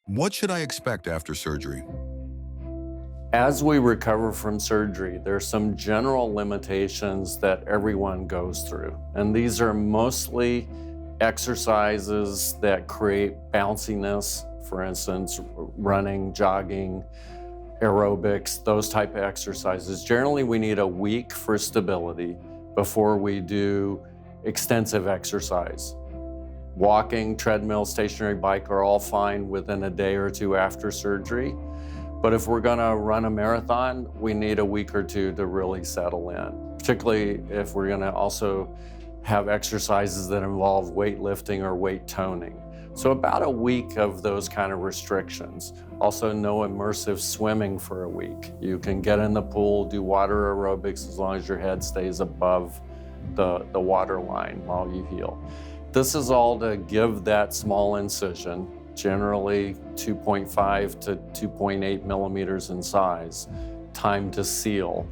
What should I expect after surgery? As we recover from surgery, there's some general limitations that everyone goes through. And these are mostly exercises that create bounciness, for instance, running, jogging, aerobics, those type of exercises. Generally, we need a week for stability before we do extensive exercise. Walking, treadmill, stationary bike are all fine within a day or two after surgery. But if we're gonna run a marathon, we need a week or two to really settle in, particularly if we're gonna also have exercises that involve weightlifting or weight toning. So about a week of those kind of restrictions. Also no immersive swimming for a week. You can get in the pool, do water aerobics as long as your head stays above the water line while you heal. This is all to give that small incision, generally 2.5 to 2.8 millimeters in size, time to seal.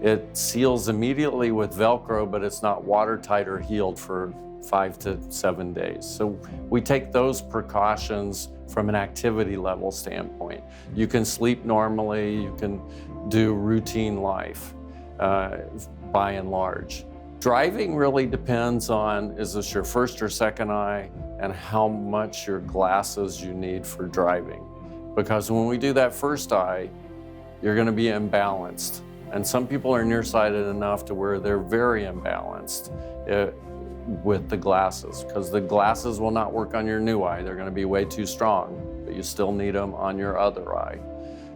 It seals immediately with Velcro, but it's not watertight or healed for 5 to 7 days. So we take those precautions from an activity level standpoint. You can sleep normally, you can do routine life by and large. Driving really depends on, is this your first or second eye, and how much your glasses you need for driving. Because when we do that first eye, you're gonna be imbalanced. And some people are nearsighted enough to where they're very imbalanced with the glasses, because the glasses will not work on your new eye. They're gonna be way too strong, but you still need them on your other eye.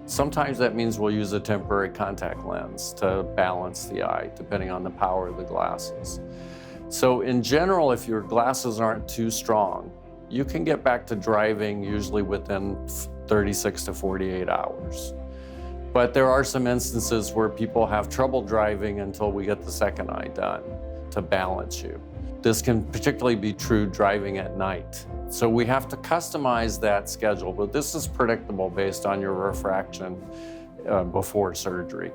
Sometimes that means we'll use a temporary contact lens to balance the eye, depending on the power of the glasses. So in general, if your glasses aren't too strong, you can get back to driving usually within 36 to 48 hours. But there are some instances where people have trouble driving until we get the second eye done to balance you. This can particularly be true driving at night. So we have to customize that schedule, but this is predictable based on your refraction before surgery.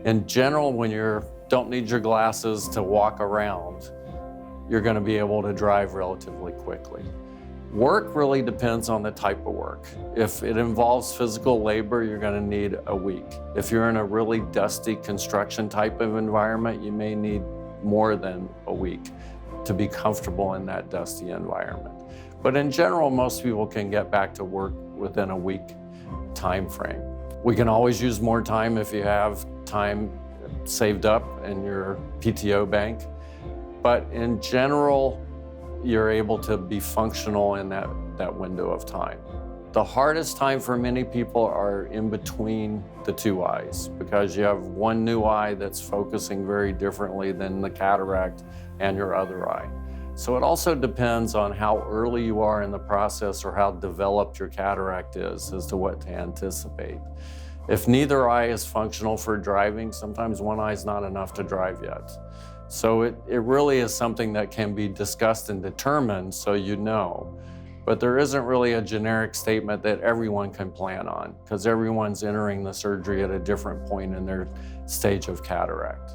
In general, when you don't need your glasses to walk around, you're gonna be able to drive relatively quickly. Work really depends on the type of work. If it involves physical labor, you're gonna need a week. If you're in a really dusty construction type of environment, you may need more than a week to be comfortable in that dusty environment. But in general, most people can get back to work within a week time frame. We can always use more time if you have time saved up in your PTO bank. But in general, you're able to be functional in that window of time. The hardest time for many people are in between the two eyes, because you have one new eye that's focusing very differently than the cataract and your other eye. So it also depends on how early you are in the process or how developed your cataract is as to what to anticipate. If neither eye is functional for driving, sometimes one eye is not enough to drive yet. So it really is something that can be discussed and determined so you know. But there isn't really a generic statement that everyone can plan on, because everyone's entering the surgery at a different point in their stage of cataract.